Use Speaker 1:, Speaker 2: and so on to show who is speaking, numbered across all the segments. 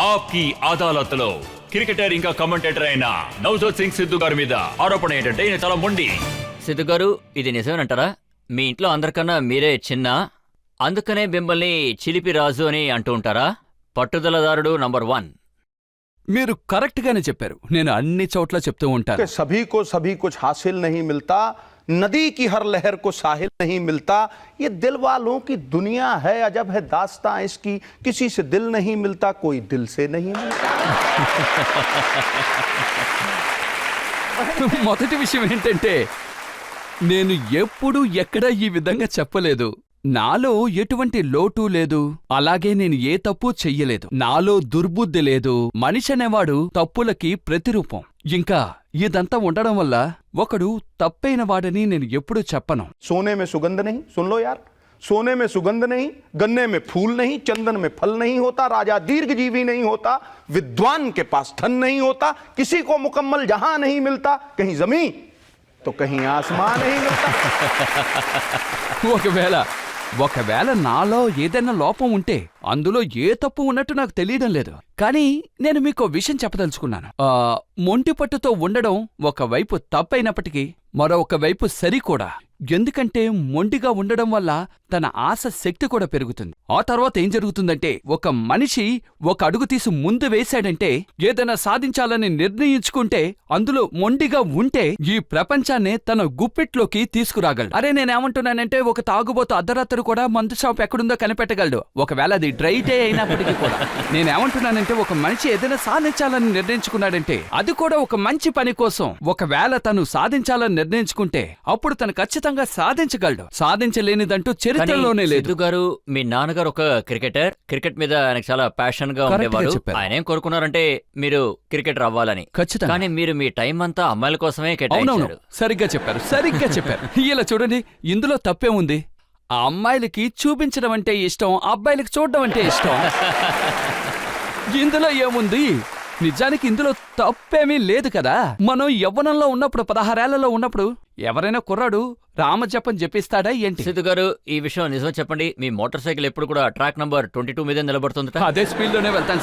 Speaker 1: ఆప్కి అదాలత్లో cricketer ఇంకా commentator అయిన నవజోత్ సింగ్ సిద్ధు గారి మీద ఆరోపణ ఏంటంటే ఈయన చాలా మొండి.
Speaker 2: సిద్ధు గారు, ఇది నిజమేనంటారా? మీ ఇంట్లో అందరికన్నా మీరే చిన్న, అందుకనే మిమ్మల్ని చిలిపి రాజు అని అంటూ ఉంటారా? పట్టుదలదారుడు నంబర్ 1.
Speaker 3: మీరు కరెక్ట్ గానే చెప్పారు. నేను అన్ని చోట్ల చెప్తూ ఉంటాను.
Speaker 4: सभी कुछ हासिल नहीं मिलता, नदी की हर लहर को साहिल नहीं मिलता, ये दिल वालों की दुनिया है, अजब है दास्तां इसकी, किसी से दिल नहीं मिलता, कोई दिल से नहीं मिलता.
Speaker 3: మొదటి విషయం ఏంటంటే, నేను ఎప్పుడూ ఎక్కడా ఈ విధంగా చెప్పలేదు. నాలో ఎటువంటి లోటు లేదు, అలాగే నేను ఏ తప్పు చెయ్యలేదు. నాలో దుర్బుద్ధి లేదు. మనిషి అనేవాడు తప్పులకి ప్రతిరూపం. ఇంకా ఇదంతా ఉండడం వల్ల ఒకడు తప్పైన వాడని నేను ఎప్పుడూ చెప్పను.
Speaker 4: सोने में सुगंध नहीं, सुन लो यार, सोने में सुगंध नहीं, गन्ने में फूल नहीं, चंदन में फल नहीं होता, राजा दीर्घजीवी नहीं होता, विद्वान के पास धन नहीं होता, किसी को मुकम्मल जहां नहीं मिलता, कहीं जमीन तो कहीं आसमान नहीं मिलता.
Speaker 3: ఒకవేళ నాలో ఏదైనా లోపం ఉంటే అందులో ఏ తప్పు ఉన్నట్టు నాకు తెలియడం లేదు. కానీ నేను మీకో విషయం చెప్పదలుచుకున్నాను. మొంటి పట్టుతో ఉండడం ఒకవైపు తప్పైనప్పటికీ మరొక వైపు సరి కూడా. ఎందుకంటే మొండిగా ఉండడం వల్ల తన ఆశ శక్తి కూడా పెరుగుతుంది. ఆ తర్వాత ఏం జరుగుతుందంటే, ఒక మనిషి ఒక అడుగు తీసి ముందు వేశాడంటే, ఏదైనా సాధించాలని నిర్ణయించుకుంటే, అందులో మొండిగా ఉంటే ఈ ప్రపంచాన్నే తన గుప్పిట్లోకి తీసుకురాగలడు. అరే నేనేమంటున్నానంటే, ఒక తాగుబోతు అర్ధరాత్రి కూడా మందు షాప్ ఎక్కడుందో కనిపెట్టగలడు, ఒకవేళ అది డ్రై డే అయినప్పటికీ కూడా. నేనేమంటున్నానంటే, ఒక మనిషి ఏదైనా సాధించాలని నిర్ణయించుకున్నాడంటే, అది కూడా ఒక మంచి పని కోసం. ఒకవేళ తను సాధించాలని నిర్ణయించుకుంటే అప్పుడు తను ఖచ్చితంగా సాధించగలడు. సాధించలేనిదంటూ చరిత్రలోనే లేదు.
Speaker 2: సిద్ధు గారు, మీ నాన్నగారు ఒక క్రికెటర్. క్రికెట్ మీద ఆయనకు చాలా ప్యాషన్ గా ఉండేవారు. ఆయన ఏం కోరుకున్నారంటే మీరు క్రికెటర్ అవ్వాలని.
Speaker 3: ఖచ్చితంగా.
Speaker 2: కానీ మీరు మీ టైం అంతా అమ్మాయిల కోసమే కేటాయించారు.
Speaker 3: సరిగ్గా చెప్పారు. ఇలా చూడండి, ఇందులో తప్పే ఉంది. ఆ అమ్మాయిలకి చూపించడం అంటే ఇష్టం, అబ్బాయిలకి చూడడం అంటే ఇష్టం. ఇందులో ఏముంది? నిజానికి ఇందులో తప్పేమీ లేదు కదా. మనం యవ్వనంలో ఉన్నప్పుడు, 16 ఏళ్లలో ఉన్నప్పుడు ఎవరైనా కుర్రాడు రామజపం జపిస్తాడా ఏంటి?
Speaker 2: సిద్ధు గారు, ఈ విషయం నిజం చెప్పండి. మీ మోటార్ సైకిల్ ఎప్పుడు కూడా ట్రాక్ నంబర్ 22 మీదే నిలబడుతుంది.
Speaker 3: అదే స్పీడ్ లోనే వెళ్తాను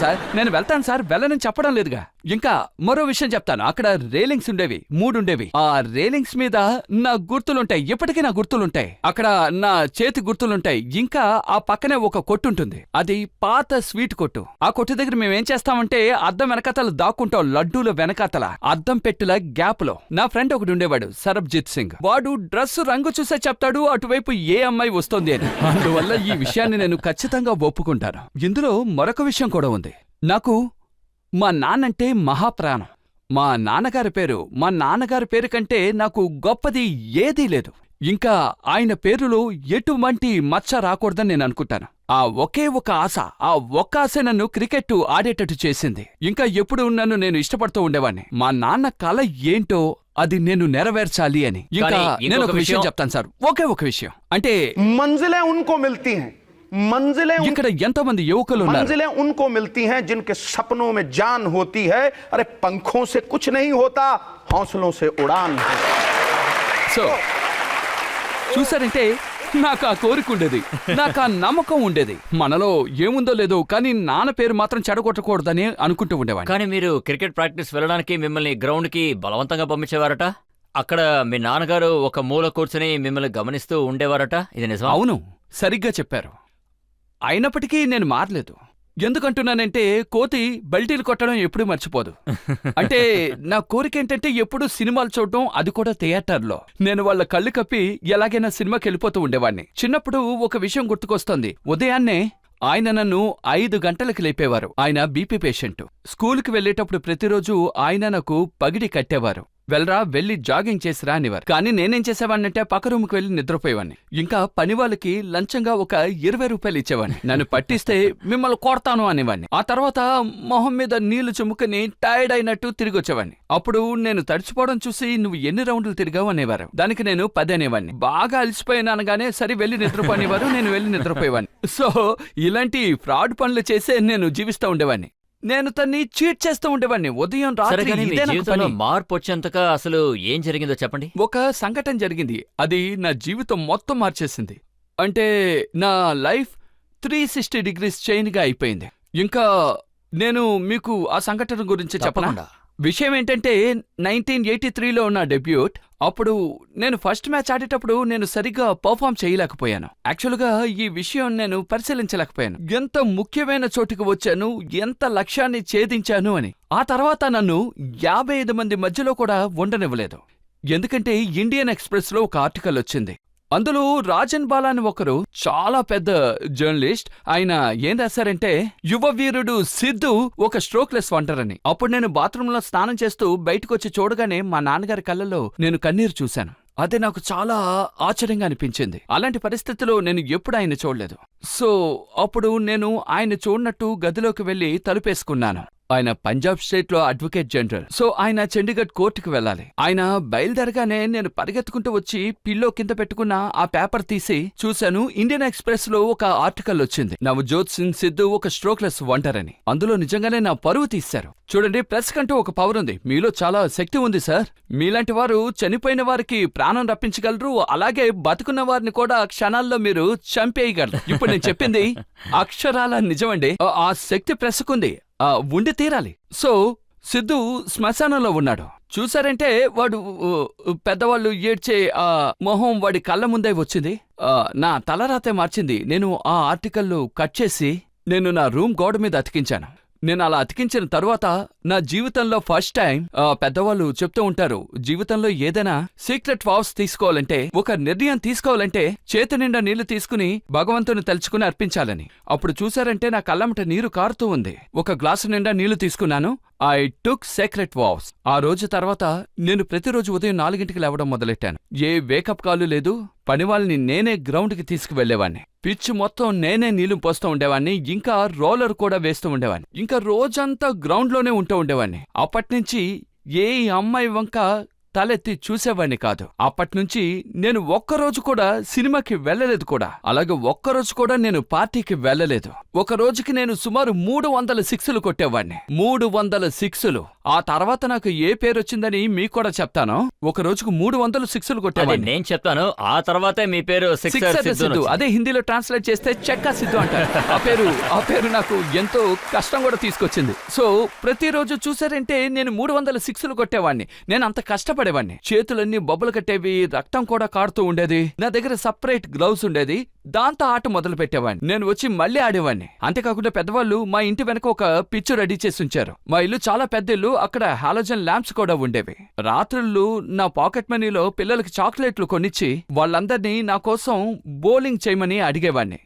Speaker 3: సార్. వెళ్ళనని చెప్పడం లేదుగా. ఇంకా మరో విషయం చెప్తాను. అక్కడ రేలింగ్స్ ఉండేవి, 3 ఉండేవి. ఆ రేలింగ్స్ మీద నా గుర్తులుంటాయి, ఇప్పటికీ నా గుర్తులుంటాయి. అక్కడ నా చేతి గుర్తులుంటాయి. ఇంకా ఆ పక్కనే ఒక కొట్టు ఉంటుంది, అది పాత స్వీట్ కొట్టు. ఆ కొట్టు దగ్గర మేమేం చేస్తామంటే, అద్దం వెనకాతల దాక్కుంటాం, లడ్డూల వెనకాతల అద్దం పెట్టుల గ్యాప్ లో. నా ఫ్రెండ్ ఒకడు ఉండేవాడు, సరబ్జిత్ సింగ్. వాడు డ్రెస్ రంగు చూసే చెప్తాడు అటువైపు ఏ అమ్మాయి వస్తోంది అని. అందువల్ల ఈ విషయాన్ని నేను ఖచ్చితంగా ఒప్పుకుంటాను. ఇందులో మరొక విషయం కూడా ఉంది. నాకు మా నాన్నంటే మహాప్రాణం. మా నాన్నగారి పేరు కంటే నాకు గొప్పది ఏదీ లేదు. ఇంకా ఆయన పేరులో ఎటువంటి మచ్చ రాకూడదని నేను అనుకుంటాను. ఆ ఒకే ఒక ఆశ, ఆ ఒక్క ఆశ నన్ను క్రికెట్ ఆడేటట్టు చేసింది. ఇంకా ఎప్పుడు నన్ను నేను ఇష్టపడుతూ ఉండేవాడిని. మా నాన్న కల ఏంటో అది నేను నెరవేర్చాలి అని. ఇంకా నేను ఒక విషయం చెప్తాను సార్, ఒకే ఒక విషయం. అంటే
Speaker 4: मंजिलें उनको मिलती हैं,
Speaker 3: ఇక్కడ ఎంతో మంది యువకులు ఉన్నారు.
Speaker 4: मंजिलें उनको मिलती हैं जिनके सपनों में जान होती है. अरे पंखों से कुछ नहीं होता, हौसलों से उड़ान.
Speaker 3: సో చూసారంటే, నాకు ఆ కోరిక ఉండేది, నాకు ఆ నమ్మకం ఉండేది. మనలో ఏముందో లేదో కానీ నాన్న పేరు మాత్రం చెడగొట్టకూడదని అనుకుంటూ ఉండేవాడిని.
Speaker 2: కానీ మీరు క్రికెట్ ప్రాక్టీస్ వెళ్ళడానికి మిమ్మల్ని గ్రౌండ్ కి బలవంతంగా పంపించేవారట. అక్కడ మీ నాన్నగారు ఒక మూల కూర్చుని మిమ్మల్ని గమనిస్తూ ఉండేవారట. ఇది నిజం?
Speaker 3: అవును, సరిగ్గా చెప్పారు. అయినప్పటికీ నేను మారలేదు. ఎందుకంటున్నానంటే, కోతి బల్టీలు కొట్టడం ఎప్పుడూ మర్చిపోదు. అంటే నా కోరిక ఏంటంటే, ఎప్పుడూ సినిమాలు చూడడం, అది కూడా థియేటర్లో. నేను వాళ్ళ కళ్ళు కప్పి ఎలాగైనా సినిమాకి వెళ్ళిపోతూ ఉండేవాడిని. చిన్నప్పుడు ఒక విషయం గుర్తుకొస్తోంది. ఉదయాన్నే ఆయన నన్ను 5 గంటలకు లేపేవారు. ఆయన బీపీ పేషెంట్. స్కూల్కి వెళ్లేటప్పుడు ప్రతిరోజు ఆయన నాకు పగిడి కట్టేవారు. వెళ్ళి జాగింగ్ చేసిరా అనేవారు. కానీ నేనేం చేసేవాడినంటే, పక్క రూమ్కి వెళ్ళి నిద్రపోయేవాడిని. ఇంకా పని వాళ్ళకి లంచంగా ఒక 20 రూపాయలు ఇచ్చేవాడిని. నన్ను పట్టిస్తే మిమ్మల్ని కొడతాను అనేవాడిని. ఆ తర్వాత మొహం మీద నీళ్లు చుమ్ముకుని టైర్డ్ అయినట్టు తిరిగి వచ్చేవాడిని. అప్పుడు నేను తడిచిపోవడం చూసి, నువ్వు ఎన్ని రౌండ్లు తిరిగావు అనేవారు. దానికి నేను 10 అనేవాడిని. బాగా అలసిపోయాను అనగానే, సరే వెళ్ళి నిద్రపోనేవారు. నేను వెళ్ళి నిద్రపోయేవాడిని. సో ఇలాంటి ఫ్రాడ్ పనులు చేసే నేను జీవిస్తూ ఉండేవాడిని. నేను తన్ని చీట్ చేస్తూ ఉండేవాడిని ఉదయం రాత్రి.
Speaker 2: మార్పు వచ్చేంతగా అసలు ఏం జరిగిందో చెప్పండి.
Speaker 3: ఒక సంఘటన జరిగింది, అది నా జీవితం మొత్తం మార్చేసింది. అంటే నా లైఫ్ 360 డిగ్రీస్ చైన్ గా అయిపోయింది. ఇంకా నేను మీకు ఆ సంఘటన గురించి చెప్పనా?
Speaker 2: తప్పకుండా.
Speaker 3: విషయం ఏంటంటే 1983లో నా డెబ్యూట్. అప్పుడు నేను ఫస్ట్ మ్యాచ్ ఆడేటప్పుడు నేను సరిగ్గా పర్ఫామ్ చేయలేకపోయాను. యాక్చువల్గా ఈ విషయం నేను పరిశీలించలేకపోయాను. ఎంత ముఖ్యమైన చోటుకు వచ్చాను, ఎంత లక్ష్యాన్ని ఛేదించాను అని. ఆ తర్వాత నన్ను 55 మంది మధ్యలో కూడా ఉండనివ్వలేదు. ఎందుకంటే ఇండియన్ ఎక్స్‌ప్రెస్ లో ఒక ఆర్టికల్ వచ్చింది. అందులో రాజన్ బాలా అని ఒకరు చాలా పెద్ద జర్నలిస్ట్, ఆయన ఏం రాశారంటే యువ వీరుడు సిద్ధు ఒక స్ట్రోక్లెస్ వండర్ అని. అప్పుడు నేను బాత్రూంలో స్నానం చేస్తూ బయటకొచ్చి చూడగానే మా నాన్నగారి కళ్ళలో నేను కన్నీరు చూశాను. అదే నాకు చాలా ఆశ్చర్యంగా అనిపించింది. అలాంటి పరిస్థితిలో నేను ఎప్పుడు ఆయన చూడలేదు. సో అప్పుడు నేను ఆయన చూడనట్టు గదిలోకి వెళ్లి తలుపేసుకున్నాను. ఆయన పంజాబ్ స్టేట్ లో అడ్వకేట్ జనరల్. సో ఆయన చండీగఢ్ కోర్టుకు వెళ్ళాలి. ఆయన బయలుదేరగానే నేను పరిగెత్తుకుంటూ వచ్చి పిల్లో కింద పెట్టుకున్న ఆ పేపర్ తీసి చూశాను. ఇండియన్ ఎక్స్‌ప్రెస్ లో ఒక ఆర్టికల్ వచ్చింది, నవజోత్ సింగ్ సిద్ధు ఒక స్ట్రోక్లెస్ వండర్ అని. అందులో నిజంగానే నా పరువు తీశారు. చూడండి, ప్రెస్ కంటూ ఒక పవర్ ఉంది. మీలో చాలా శక్తి ఉంది సార్. మీలాంటి వారు చనిపోయిన వారికి ప్రాణం రప్పించగలరు, అలాగే బతుకున్న వారిని కూడా క్షణాల్లో మీరు చంపేయగలరు. ఇప్పుడు నేను చెప్పింది అక్షరాల నిజమండి. ఆ శక్తి ప్రెస్కుంది, ఉండి తీరాలి. సో సిద్ధు శ్మశానంలో ఉన్నాడు. చూసారంటే వాడు పెద్దవాళ్ళు ఏడ్చే ఆ మొహం వాడి కళ్ళ ముందే వచ్చింది. నా తలరాతే మార్చింది. నేను ఆ ఆర్టికల్ కట్ చేసి నేను నా రూమ్ గోడ మీద అతికించాను. నేను అలా అతికించిన తరువాత నా జీవితంలో ఫస్ట్ టైం పెద్దవాళ్ళు చెప్తూ ఉంటారు, జీవితంలో ఏదైనా సీక్రెట్ వావ్స్ తీసుకోవాలంటే, ఒక నిర్ణయం తీసుకోవాలంటే చేతి నిండా నీళ్లు తీసుకుని భగవంతుని తలుచుకుని అర్పించాలని. అప్పుడు చూసారంటే నా కళ్ళమట నీరు కారుతూ ఉంది. ఒక గ్లాసు నిండా నీళ్లు తీసుకున్నాను. I took secret vows. ఆ రోజు తర్వాత నేను ప్రతిరోజు ఉదయం 4 లేవడం మొదలెట్టాను. ఏ వేకప్ కాలు లేదు. పనివాళ్ళని నేనే గ్రౌండ్కి తీసుకువెళ్లేవాణ్ణి. పిచ్ మొత్తం నేనే నీళ్లు పోస్తూ ఉండేవాణ్ణి. ఇంకా రోలర్ కూడా వేస్తూ ఉండేవాణ్ణి. ఇంకా రోజంతా గ్రౌండ్లోనే ఉంటూ ఉండేవాణ్ణి. అప్పట్నుంచి ఏ అమ్మాయి వంక తలెత్తి చూసేవాణ్ణి కాదు. అప్పట్నుంచి నేను ఒక్కరోజు కూడా సినిమాకి వెళ్ళలేదు కూడా. అలాగే ఒక్కరోజు కూడా నేను పార్టీకి వెళ్ళలేదు. ఒక రోజుకి నేను సుమారు 300 సిక్సులు కొట్టేవాణ్ణి. 300 సిక్సులు. ఆ తర్వాత నాకు ఏ పేరు వచ్చిందని మీకు కూడా చెప్తాను. ఒక రోజుకు 300 సిక్సులు కొట్టేవాడిని.
Speaker 2: నేను చెప్తాను, ఆ తర్వాతే మీ పేరు
Speaker 3: సిక్సర్ సిద్ధు. అదే హిందీలో ట్రాన్స్లేట్ చేస్తే చెక్కా సిద్ధు అంటారు. ఆ పేరు నాకు ఎంతో కష్టం కూడా తీసుకొచ్చింది. సో ప్రతిరోజు చూసారంటే నేను 300 సిక్సులు కొట్టేవాడిని. నేను అంత కష్టపడేవాడిని. చేతులన్నీ బొబ్బలు కట్టేవి, రక్తం కూడా కారుతూ ఉండేది. నా దగ్గర సపరేట్ గ్లౌస్ ఉండేది. దాంతో ఆట మొదలు పెట్టేవాడిని. నేను వచ్చి మళ్ళీ ఆడేవాడిని. అంతేకాకుండా పెద్దవాళ్ళు మా ఇంటి వెనక ఒక పిచ్చు రెడీ చేసి ఉంచారు. మా ఇల్లు చాలా పెద్ద ఇల్లు. అక్కడ హాలోజన్ ల్యాంప్స్ కూడా ఉండేవి. రాత్రుళ్ళు నా పాకెట్ మనీలో పిల్లలకి చాక్లెట్లు కొనిచ్చి వాళ్ళందర్నీ నా కోసం బౌలింగ్ చేయమని అడిగేవాడిని.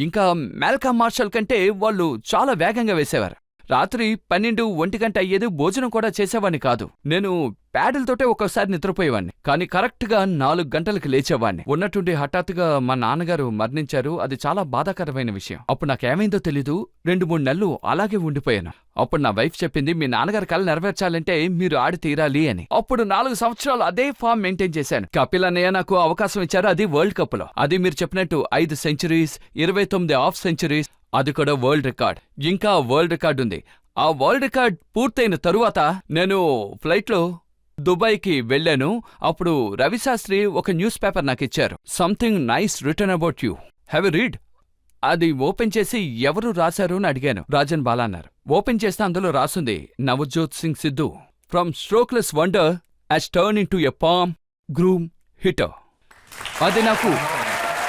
Speaker 3: ఇంకా మాల్కమ్ మార్షల్ కంటే వాళ్ళు చాలా వేగంగా వేసేవారు. రాత్రి 12, 1 గంట అయ్యేది. భోజనం కూడా చేసేవాడిని కాదు. నేను ప్యాడిల్తోటే ఒక్కోసారి నిద్రపోయేవాడిని. కానీ కరెక్ట్ గా 4 గంటలకు లేచేవాడిని. ఉన్నట్టుండి హఠాత్తుగా మా నాన్నగారు మరణించారు. అది చాలా బాధాకరమైన విషయం. అప్పుడు నాకేమైందో తెలీదు. 2-3 నెలలు అలాగే ఉండిపోయాను. అప్పుడు నా వైఫ్ చెప్పింది, మీ నాన్నగారి కళ నెరవేర్చాలంటే మీరు ఆడి తీరాలి అని. అప్పుడు 4 సంవత్సరాలు అదే ఫామ్ మెయింటైన్ చేశాను. కపిల్ అన్నయ్య నాకు అవకాశం ఇచ్చారు. అది వరల్డ్ కప్ లో. అది మీరు చెప్పినట్టు 5 సెంచరీస్, 29 హాఫ్ సెంచరీస్. అది కూడా వరల్డ్ రికార్డ్. ఇంకా వరల్డ్ రికార్డ్ ఉంది. ఆ వరల్డ్ రికార్డ్ పూర్తయిన తరువాత నేను ఫ్లైట్లో దుబాయ్కి వెళ్ళాను. అప్పుడు రవిశాస్త్రి ఒక న్యూస్ పేపర్ నాకిచ్చారు. Something nice written about you, have a read. అది ఓపెన్ చేసి ఎవరు రాశారు అని అడిగాను. రాజన్ బాలా అన్నారు. ఓపెన్ చేస్తే అందులో రాసుంది, Navjot Singh Sidhu from strokeless wonder has turned into a palm groom hitter.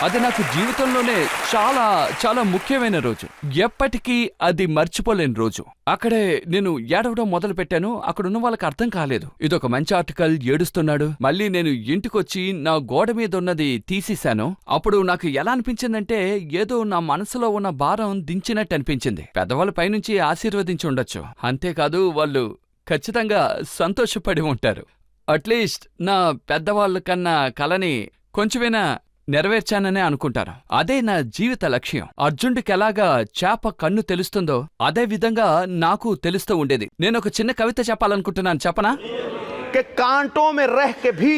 Speaker 3: అది నాకు జీవితంలోనే చాలా చాలా ముఖ్యమైన రోజు. ఎప్పటికీ అది మర్చిపోలేని రోజు. అక్కడే నేను ఏడవడం మొదలు పెట్టాను. అక్కడున్న వాళ్ళకి అర్థం కాలేదు. ఇదొక మంచి ఆర్టికల్, ఏడుస్తున్నాడు. మళ్ళీ నేను ఇంటికొచ్చి నా గోడ మీద ఉన్నది తీసేశాను. అప్పుడు నాకు ఎలా అనిపించిందంటే ఏదో నా మనసులో ఉన్న భారం దించినట్టు అనిపించింది. పెద్దవాళ్ళ పైనుంచి ఆశీర్వదించి ఉండొచ్చు. అంతేకాదు వాళ్ళు ఖచ్చితంగా సంతోషపడి ఉంటారు. అట్లీస్ట్ నా పెద్దవాళ్ళ కన్నా కలని కొంచెమైనా నెరవేర్చాననే అనుకుంటాను. అదే నా జీవిత లక్ష్యం. అర్జునుడికి ఎలాగా చేప కన్ను తెలుస్తుందో అదే విధంగా నాకు తెలుస్తూ ఉండేది. నేను ఒక చిన్న కవిత చెప్పాలనుకుంటున్నాను. చెప్పనా?
Speaker 4: कि कांटों में रह के भी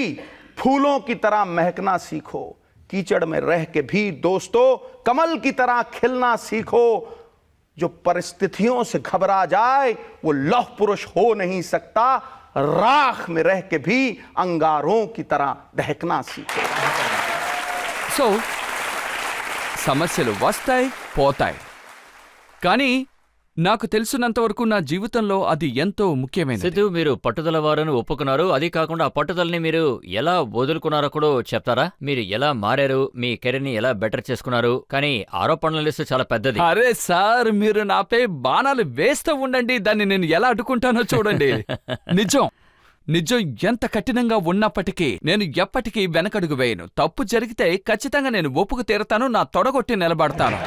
Speaker 4: फूलों की तरह महकना सीखो, कीचड़ में रह के भी दोस्तों कमल की तरह खिलना सीखो. जो परिस्थितियों से घबरा जाए वो लौह पुरुष हो नहीं सकता. राख में रह के भी अंगारों की तरह दहकना सीखो.
Speaker 3: సో సమస్యలు వస్తాయి, పోతాయి. కానీ నాకు తెలిసినంత వరకు నా జీవితంలో అది ఎంతో ముఖ్యమైనది.
Speaker 2: సిద్ధు, మీరు పట్టుదల వారని ఒప్పుకున్నారు. అది కాకుండా ఆ పట్టుదలని మీరు ఎలా వదులుకున్నారో కూడా చెప్తారా? మీరు ఎలా మారారు, మీ కెరీర్ ని ఎలా బెటర్ చేసుకున్నారు? కానీ ఆరోపణల లిస్టు చాలా పెద్దది.
Speaker 3: అరే సార్, మీరు నాపై బాణాలు వేస్తూ ఉండండి, దాన్ని నేను ఎలా అడ్డుకుంటానో చూడండి. నిజం ఎంత కఠినంగా ఉన్నప్పటికీ నేను ఎప్పటికీ వెనకడుగు వేయను. తప్పు జరిగితే ఖచ్చితంగా నేను ఒప్పుకు తీరతాను, నా తొడగొట్టి నిలబడతాను.